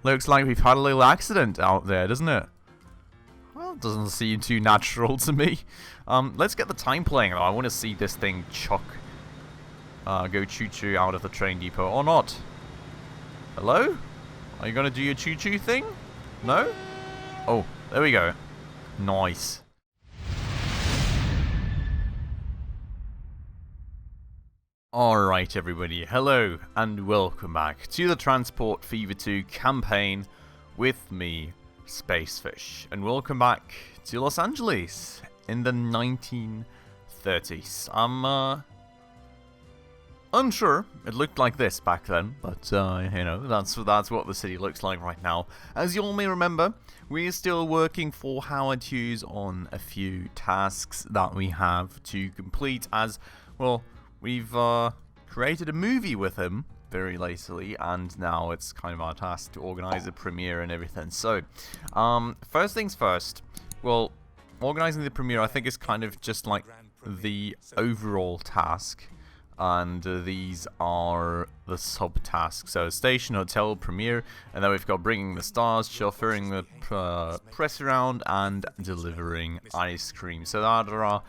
Looks like we've had a little accident out there, doesn't it? Well, it doesn't seem too natural to me. Let's get the time playing though. I want to see this thing go choo-choo out of the train depot or not. Hello? Are you gonna do your choo-choo thing? No? Oh, there we go. Nice. Alright everybody, hello and welcome back to the Transport Fever 2 campaign with me, Spacefish. And welcome back to Los Angeles in the 1930s. I'm unsure. It looked like this back then, but you know, that's what the city looks like right now. As you all may remember, we're still working for Howard Hughes on a few tasks that we have to complete as, well, we've created a movie with him very lately, and now it's kind of our task to organize a premiere and everything. So, first things first, well, organizing the premiere I think is kind of just like the overall task, and these are the subtasks. So, station, hotel, premiere, and then we've got bringing the stars, chauffeuring the press around, and delivering ice cream. So there are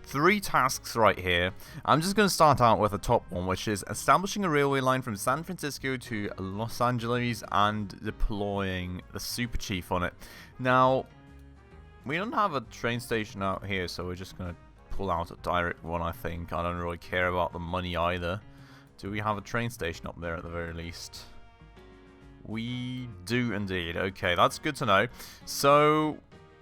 3 tasks right here. I'm just going to start out with the top one, which is establishing a railway line from San Francisco to Los Angeles and deploying the Super Chief on it. Now, we don't have a train station out here, so we're just going to pull out a direct one, I think. I don't really care about the money either. Do we have a train station up there at the very least? We do indeed. Okay, that's good to know. So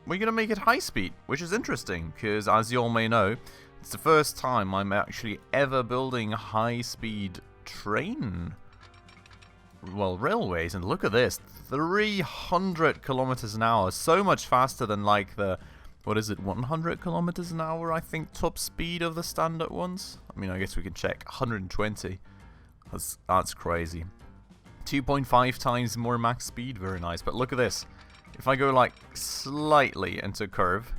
we're going to make it high speed, which is interesting, because as you all may know, it's the first time I'm actually ever building high speed train, well, railways. And look at this, 300 kilometers an hour, so much faster than like the, what is it, 100 kilometers an hour, I think, top speed of the standard ones. I mean, I guess we can check. 120. That's crazy. 2.5 times more max speed, very nice. But look at this. If I go like slightly into curve,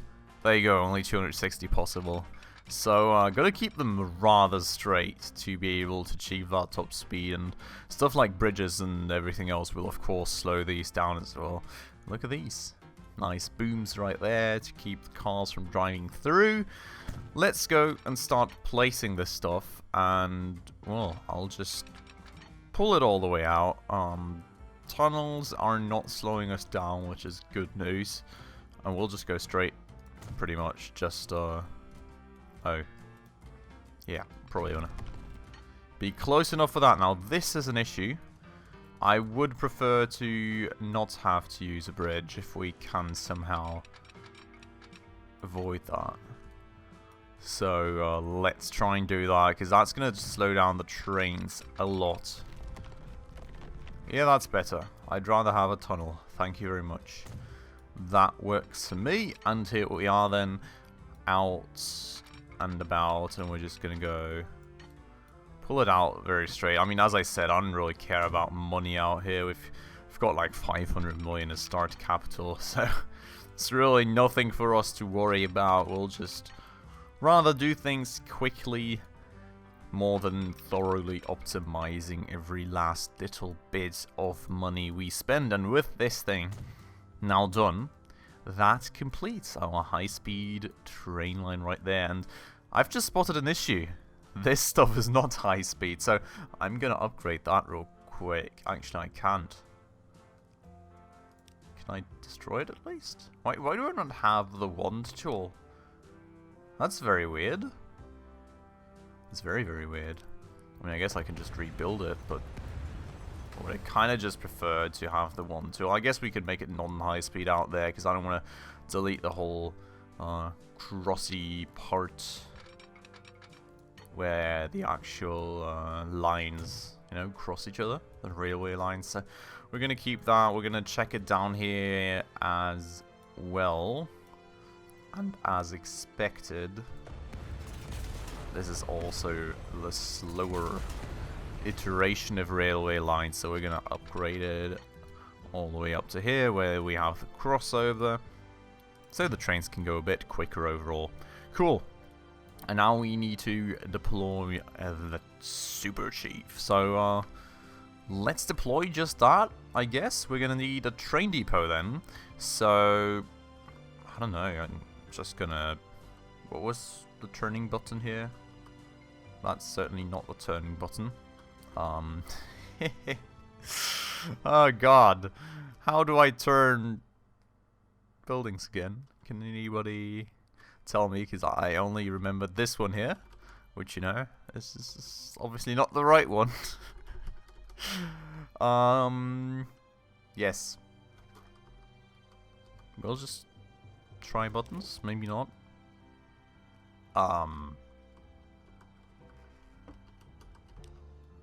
there you go, only 260 possible. So gotta keep them rather straight to be able to achieve that top speed, and stuff like bridges and everything else will of course slow these down as well. Look at these. Nice booms right there to keep the cars from driving through. Let's go and start placing this stuff, and well, I'll just pull it all the way out. Tunnels are not slowing us down, which is good news, and we'll just go straight, pretty much. Just oh yeah, probably gonna be close enough for that. Now this is an issue. I would prefer to not have to use a bridge if we can somehow avoid that. So let's try and do that, because that's gonna slow down the trains a lot. Yeah, that's better. I'd rather have a tunnel. Thank you very much. That works for me. And here we are then, out and about, and we're just going to go pull it out very straight. I mean, as I said, I don't really care about money out here. We've got like 500 million as start capital, so it's really nothing for us to worry about. We'll just rather do things quickly, more than thoroughly optimizing every last little bit of money we spend. And with this thing now done, that completes our high-speed train line right there. And I've just spotted an issue. This stuff is not high speed, so I'm gonna upgrade that real quick. Actually, I can't. Can I destroy it at least? Why do I not have the wand tool? That's very weird. It's very, very weird. I mean, I guess I can just rebuild it, but I would kind of just prefer to have the one tool. I guess we could make it non-high speed out there, because I don't want to delete the whole crossy part where the actual lines, you know, cross each other, the railway lines. So we're going to keep that. We're going to check it down here as well. And as expected, this is also the slower iteration of railway lines, so we're going to upgrade it all the way up to here where we have the crossover, so the trains can go a bit quicker overall. Cool. And now we need to deploy the Super Chief. So let's deploy just that, I guess. We're gonna need a train depot then. So, I don't know, I'm just gonna... What was the turning button here? That's certainly not the turning button. Oh god. How do I turn buildings again? Can anybody tell me? Because I only remembered this one here. Which, you know, is obviously not the right one. Yes. We'll just try buttons. Maybe not.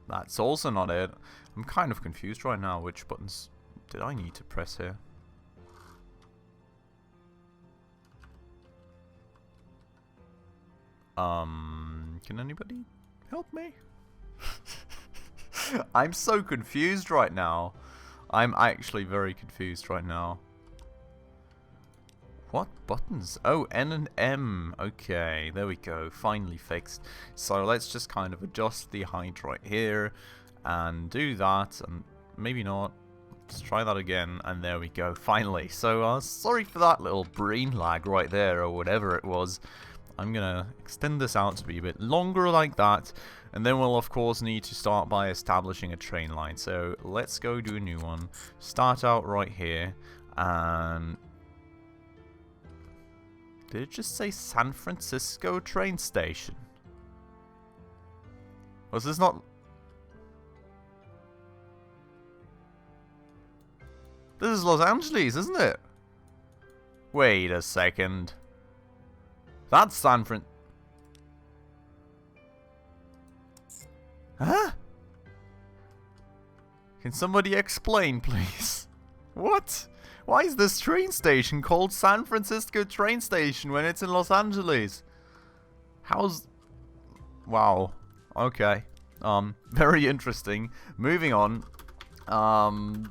That's also not it. I'm kind of confused right now. Which buttons did I need to press here? Can anybody help me? I'm so confused right now. I'm actually very confused right now. What buttons? Oh, N and M. Okay, there we go. Finally fixed. So let's just kind of adjust the height right here and do that, and maybe not. Let's try that again, and there we go. Finally. So sorry for that little brain lag right there, or whatever it was. I'm gonna extend this out to be a bit longer like that, and then we'll of course need to start by establishing a train line. So let's go do a new one. Start out right here, and did it just say San Francisco train station? Was this not... This is Los Angeles, isn't it? Wait a second. That's San Fran... Huh? Can somebody explain, please? What? Why is this train station called San Francisco train station when it's in Los Angeles? How's... Wow. Okay. Very interesting. Moving on. I'm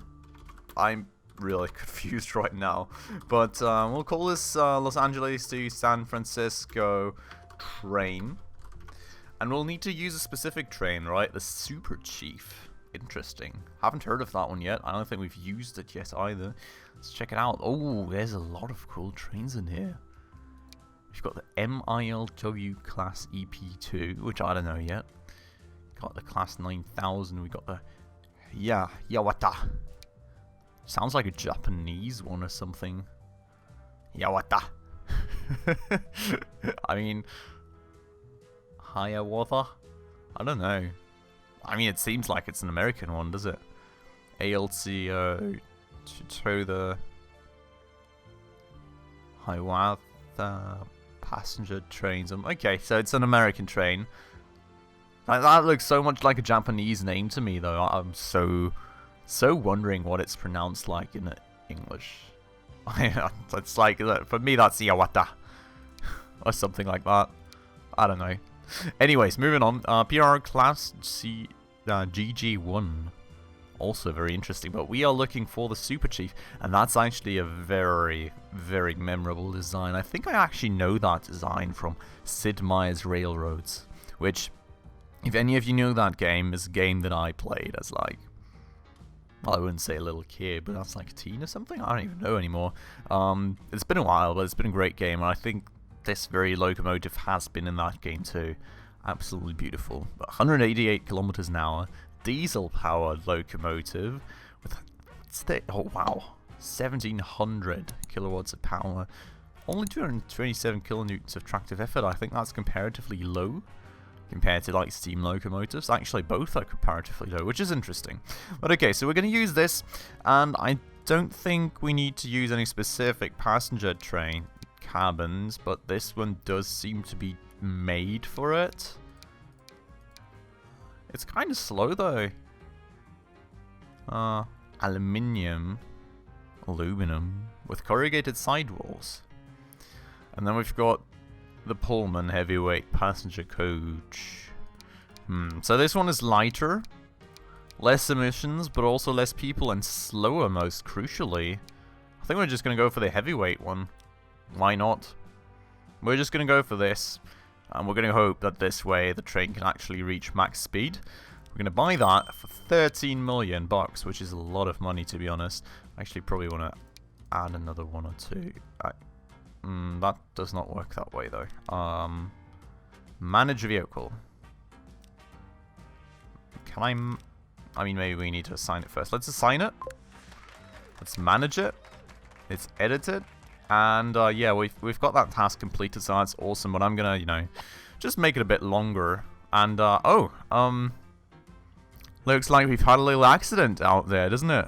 really confused right now. But we'll call this Los Angeles to San Francisco train. And we'll need to use a specific train, right? The Super Chief. Interesting. Haven't heard of that one yet. I don't think we've used it yet either. Let's check it out. Oh, there's a lot of cool trains in here. We've got the MILW Class EP2, which I don't know yet. Got the Class 9000. We got the Yawata. Sounds like a Japanese one or something. Yawata. I mean, Hiawatha? I don't know. I mean, it seems like it's an American one, does it? ALCO to the Hiawatha passenger trains. Okay, so it's an American train. That looks so much like a Japanese name to me, though. I'm so wondering what it's pronounced like in English. It's like, for me, that's Yawata. Or something like that. I don't know. Anyways, moving on. PR Class GG1. Also very interesting, but we are looking for the Super Chief, and that's actually a very, very memorable design. I think I actually know that design from Sid Meier's Railroads, which, if any of you know that game, is a game that I played as, like, well, I wouldn't say a little kid, but that's like a teen or something? I don't even know anymore. It's been a while, but it's been a great game, and I think this very locomotive has been in that game too. Absolutely beautiful. 188 kilometers an hour, diesel-powered locomotive with, oh wow, 1700 kilowatts of power. Only 227 kilonewtons of tractive effort. I think that's comparatively low compared to like steam locomotives. Actually, both are comparatively low, which is interesting. But okay, so we're going to use this, and I don't think we need to use any specific passenger train cabins, but this one does seem to be made for it. It's kind of slow though. Aluminum with corrugated sidewalls. And then we've got the Pullman heavyweight passenger coach. So this one is lighter, less emissions, but also less people and slower, most crucially. I think we're just going to go for the heavyweight one. Why not? We're just going to go for this, and we're going to hope that this way the train can actually reach max speed. We're going to buy that for 13 million bucks, which is a lot of money, to be honest. I actually probably want to add another one or two. That does not work that way, though. Manage vehicle. Can I mean, maybe we need to assign it first. Let's assign it. Let's manage it. Let's edit it. And, yeah, we've got that task completed, so that's awesome. But I'm gonna, you know, just make it a bit longer. And, looks like we've had a little accident out there, doesn't it?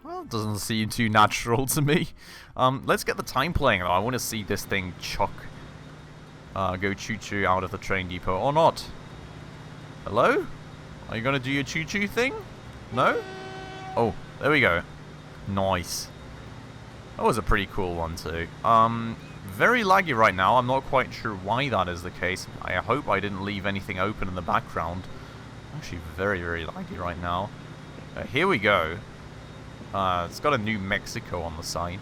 Well, it doesn't seem too natural to me. Let's get the time playing, though. I want to see this thing go choo-choo out of the train depot, or not. Hello? Are you gonna do your choo-choo thing? No? Oh, there we go. Nice. That was a pretty cool one, too. Very laggy right now. I'm not quite sure why that is the case. I hope I didn't leave anything open in the background. Actually, very, very laggy right now. Here we go. It's got a New Mexico on the side.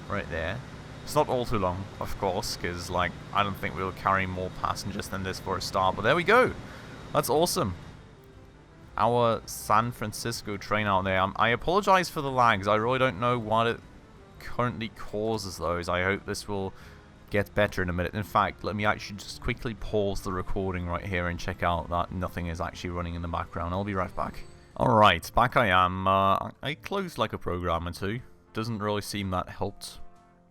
Right there. It's not all too long, of course, because, like, I don't think we'll carry more passengers than this for a start. But there we go. That's awesome. Our San Francisco train out there. I apologize for the lags. I really don't know what it currently causes those. I hope this will get better in a minute. In fact, let me actually just quickly pause the recording right here and check out that nothing is actually running in the background. I'll be right back. Alright, back I am. I closed like a program or two. Doesn't really seem that helped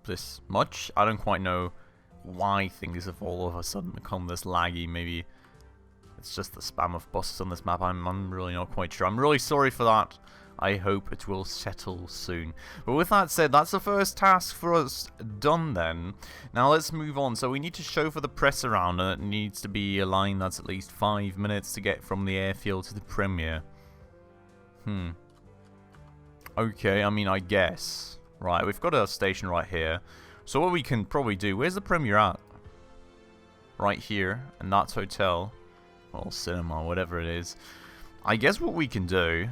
this much. I don't quite know why things have all of a sudden become this laggy. Maybe it's just the spam of buses on this map. I'm really not quite sure. I'm really sorry for that. I hope it will settle soon. But with that said, that's the first task for us done then. Now let's move on. So we need to chauffeur the press around, and it needs to be a line that's at least 5 minutes to get from the airfield to the premiere. Okay, I mean, I guess. Right, we've got a station right here. So what we can probably do... Where's the premiere at? Right here. And that's hotel. Or cinema, whatever it is. I guess what we can do...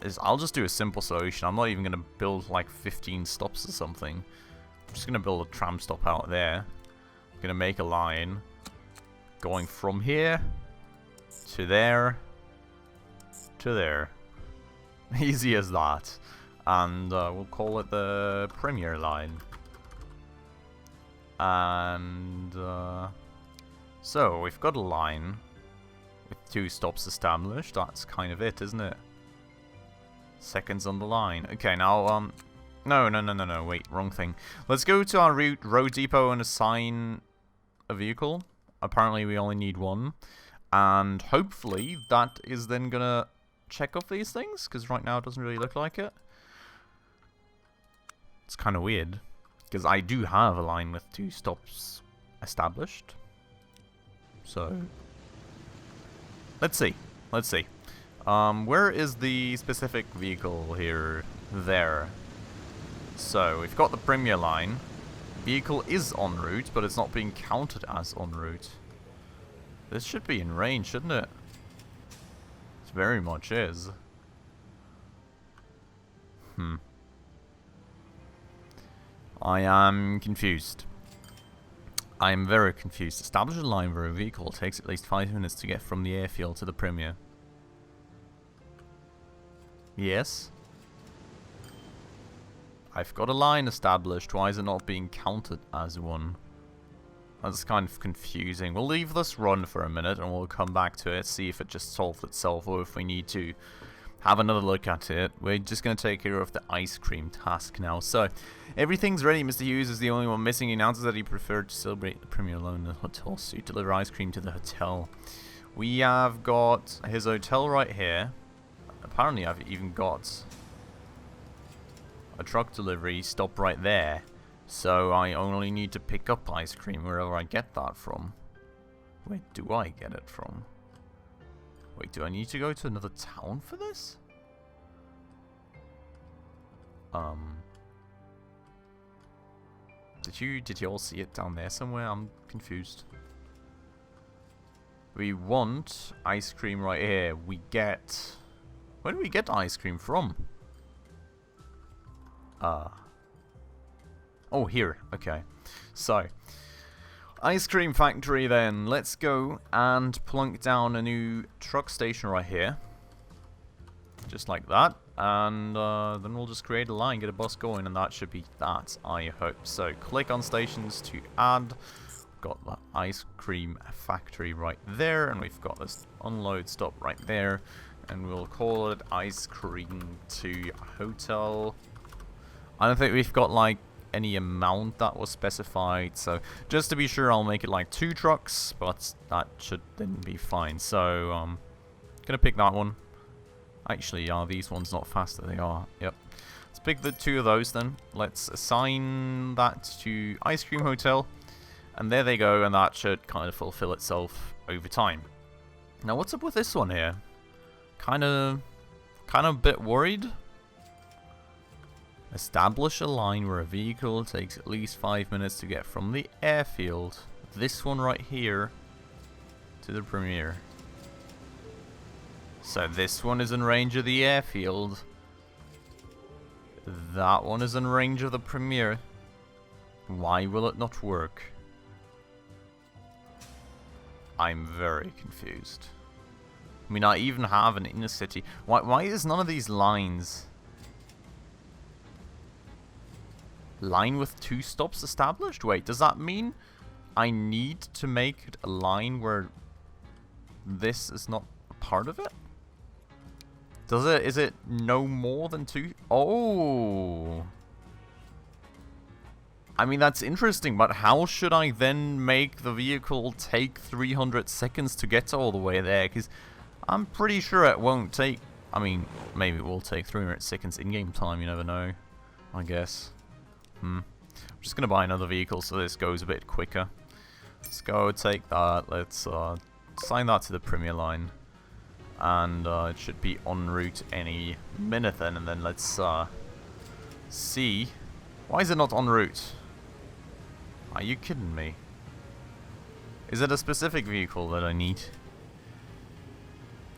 is I'll just do a simple solution. I'm not even going to build like 15 stops or something. I'm just going to build a tram stop out there. I'm going to make a line going from here to there to there. Easy as that. And we'll call it the Premier line. And so we've got a line with 2 stops established. That's kind of it, isn't it? Seconds on the line. Okay, now, no, wait, wrong thing. Let's go to our road depot and assign a vehicle. Apparently we only need 1. And hopefully that is then gonna check off these things, because right now it doesn't really look like it. It's kind of weird, because I do have a line with 2 stops established. So, let's see. Let's see. Where is the specific vehicle here? There. So, we've got the Premier line. Vehicle is en route, but it's not being counted as en route. This should be in range, shouldn't it? It very much is. I am confused. I am very confused. Establish a line where a vehicle takes at least 5 minutes to get from the airfield to the Premier. Yes. I've got a line established. Why is it not being counted as one? That's kind of confusing. We'll leave this run for a minute and we'll come back to it, see if it just solved itself or if we need to have another look at it. We're just going to take care of the ice cream task now. So, everything's ready. Mr. Hughes is the only one missing. He announces that he preferred to celebrate the premiere alone in the hotel suite. Deliver ice cream to the hotel. We have got his hotel right here. Apparently I've even got a truck delivery stop right there. So I only need to pick up ice cream wherever I get that from. Where do I get it from? Wait, do I need to go to another town for this? Did you all see it down there somewhere? I'm confused. We want ice cream right here. We get... Where do we get ice cream from? Oh, here. Okay. So, Ice cream factory then. Let's go and plunk down a new truck station right here. Just like that. And then we'll just create a line, get a bus going, and that should be that, I hope. So click on stations to add. Got the ice cream factory right there, and we've got this unload stop right there. And we'll call it ice cream to hotel. I don't think we've got like any amount that was specified, so just to be sure I'll make it like 2 trucks, but that should then be fine. So gonna pick that one. Actually, are these ones not faster? They are. Yep. Let's pick the 2 of those then. Let's assign that to ice cream hotel, and there they go, and that should kind of fulfill itself over time. Now what's up with this one here? Kind of a bit worried. Establish a line where a vehicle takes at least 5 minutes to get from the airfield. This one right here to the Premier. So this one is in range of the airfield. That one is in range of the Premier. Why will it not work? I'm very confused. I mean, I even have an inner city. Why is none of these lines... Line with 2 stops established? Wait, does that mean I need to make it a line where this is not a part of it? Does it? Is it no more than 2? Oh! I mean, that's interesting, but how should I then make the vehicle take 300 seconds to get all the way there? Because I'm pretty sure it won't take... I mean, maybe it will take 300 seconds in-game time, you never know. I guess. I'm just going to buy another vehicle so this goes a bit quicker. Let's go take that. Let's assign that to the Premier line. And it should be en route any minute then. And then let's see. Why is it not en route? Are you kidding me? Is it a specific vehicle that I need?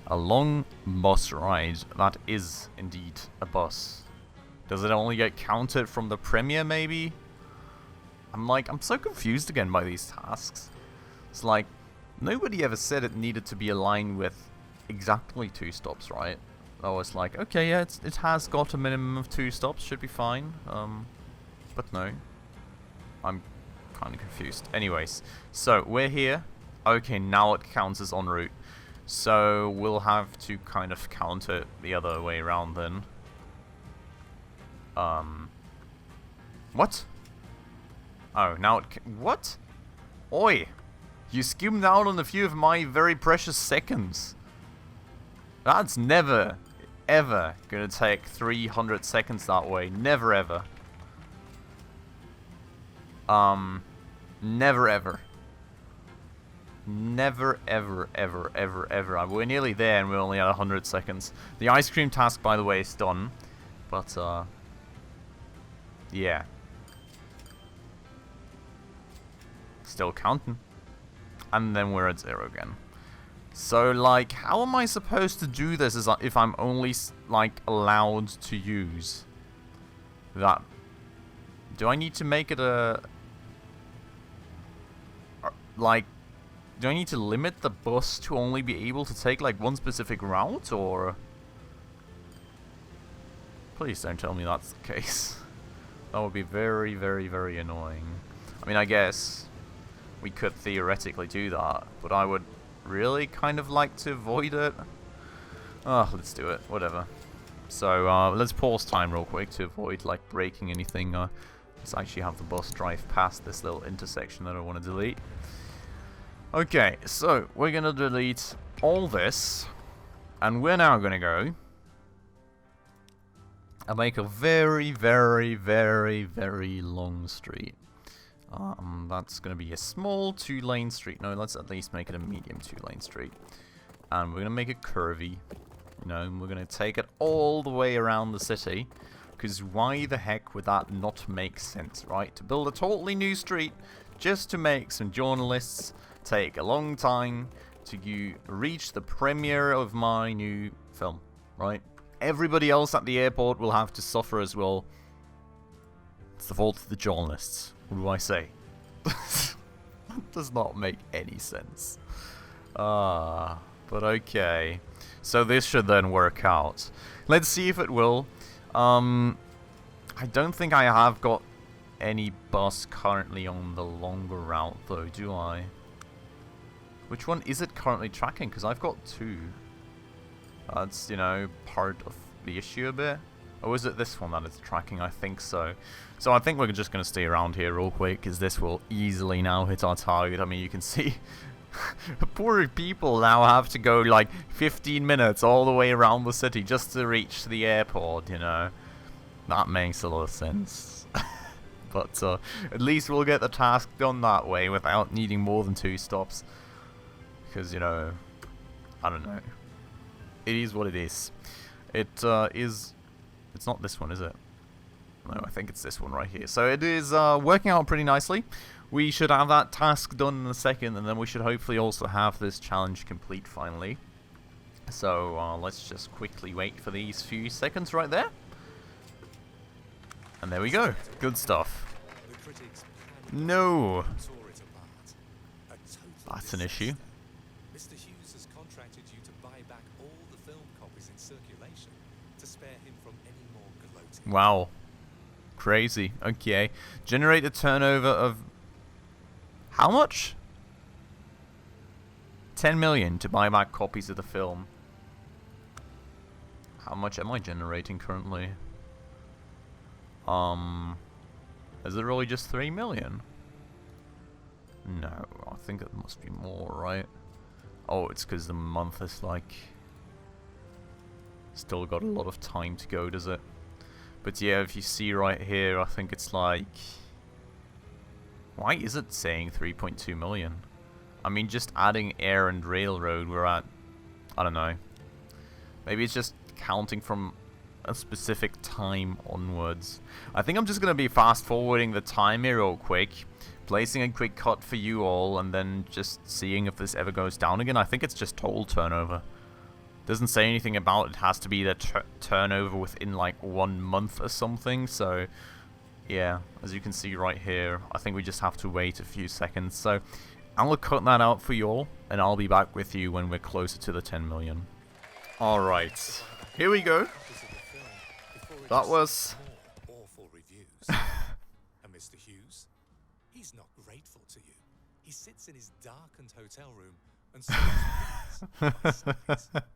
A long bus ride. That is indeed a bus. Does it only get counted from the Premier, maybe? I'm so confused again by these tasks. It's like, nobody ever said it needed to be aligned with exactly 2 stops, right? I was like, okay, yeah, it has got a minimum of 2 stops, should be fine. But no. I'm kind of confused. Anyways, so we're here. Okay, now it counts as en route. So we'll have to kind of count it the other way around then. What? Oh, now it what? Oi! You skimmed out on a few of my very precious seconds. That's never, ever gonna take 300 seconds that way. Never ever. Never ever. Never ever ever ever ever. We're nearly there and we're only at 100 seconds. The ice cream task, by the way, is done. But, yeah. Still counting. And then we're at 0 again. So, like, how am I supposed to do this if I'm only, like, allowed to use that? Do I need to make it a... Like, do I need to limit the bus to only be able to take, like, one specific route, or... Please don't tell me that's the case. That would be very, very, very annoying. I mean, I guess we could theoretically do that, but I would really kind of like to avoid it. Oh, let's do it. Whatever. So, let's pause time real quick to avoid, like, breaking anything. Let's actually have the bus drive past this little intersection that I want to delete. Okay, so we're going to delete all this, and we're now going to go and make a very, very, very, very long street. That's going to be a small 2-lane street. No, let's at least make it a medium 2-lane street. And we're going to make it curvy. You know, and we're going to take it all the way around the city. Because why the heck would that not make sense, right? To build a totally new street just to make some journalists take a long time to reach the premiere of my new film, right? Everybody else at the airport will have to suffer as well. It's the fault of the journalists. What do I say? Does not make any sense. But okay. So this should then work out. Let's see if it will. I don't think I have got any bus currently on the longer route though, do I? Which one is it currently tracking? Because I've got 2. That's, you know, part of the issue a bit. Or is it this one that it's tracking? I think so. So I think we're just going to stay around here real quick, because this will easily now hit our target. I mean, you can see poor people now have to go like 15 minutes all the way around the city just to reach the airport, you know. That makes a lot of sense. But at least we'll get the task done that way without needing more than 2 stops. Because, you know, I don't know. It is what it is. It is... It's not this one, is it? No, I think it's this one right here. So it is working out pretty nicely. We should have that task done in a second, and then we should hopefully also have this challenge complete finally. So let's just quickly wait for these few seconds right there. And there we go. Good stuff. No! That's an issue. Mr. Hughes has contracted you to buy back all the film copies in circulation to spare him from any more gloating. Wow. Crazy. Okay. Generate a turnover of... How much? 10 million to buy back copies of the film. How much am I generating currently? Is it really just 3 million? No, I think it must be more, right? Oh, it's because the month is like... Still got a lot of time to go, does it? But yeah, if you see right here, I think it's like... Why is it saying 3.2 million? I mean, just adding air and railroad, we're at... I don't know. Maybe it's just counting from a specific time onwards. I think I'm just going to be fast forwarding the time here real quick. Placing a quick cut for you all, and then just seeing if this ever goes down again. I think it's just total turnover. Doesn't say anything about it has to be the turnover within like 1 month or something. So yeah, as you can see right here, I think we just have to wait a few seconds. So I'll cut that out for you all, and I'll be back with you when we're closer to the 10 million. Alright, here we go. That was... awful reviews. And Mr. Hughes, he's not grateful to you. He sits in his darkened hotel room and time for a new job.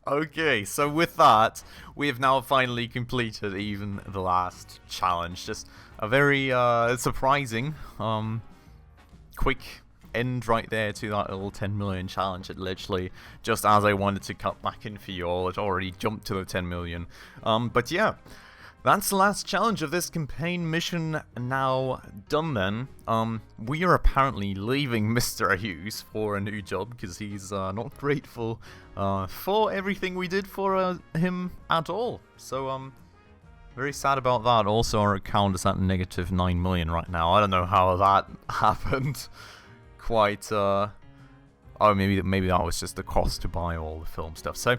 Okay, so with that, we have now finally completed even the last challenge. Just a very surprising, quick end right there to that little 10 million challenge. It literally, just as I wanted to cut back in for you all, it already jumped to the 10 million. But yeah, that's the last challenge of this campaign mission now done then. We are apparently leaving Mr. Hughes for a new job because he's not grateful for everything we did for him at all. So very sad about that. Also, our account is at negative 9 million right now. I don't know how that happened. Quite oh, maybe that was just the cost to buy all the film stuff. So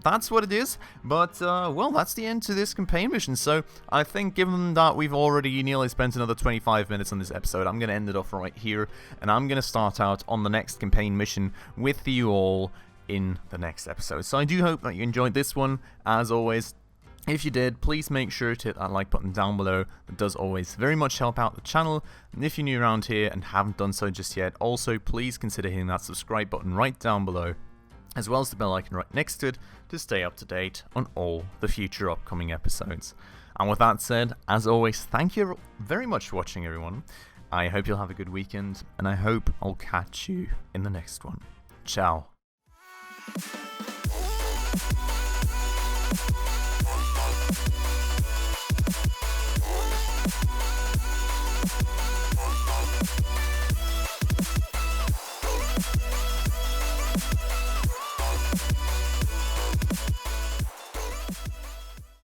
that's what it is. But well, that's the end to this campaign mission. So I think given that we've already nearly spent another 25 minutes on this episode, I'm going to end it off right here, and I'm going to start out on the next campaign mission with you all in the next episode. So I do hope that you enjoyed this one. As always, if you did, please make sure to hit that like button down below. It does always very much help out the channel. And if you're new around here and haven't done so just yet, also please consider hitting that subscribe button right down below, as well as the bell icon right next to it, to stay up to date on all the future upcoming episodes. And with that said, as always, thank you very much for watching, everyone. I hope you'll have a good weekend, and I hope I'll catch you in the next one. Ciao.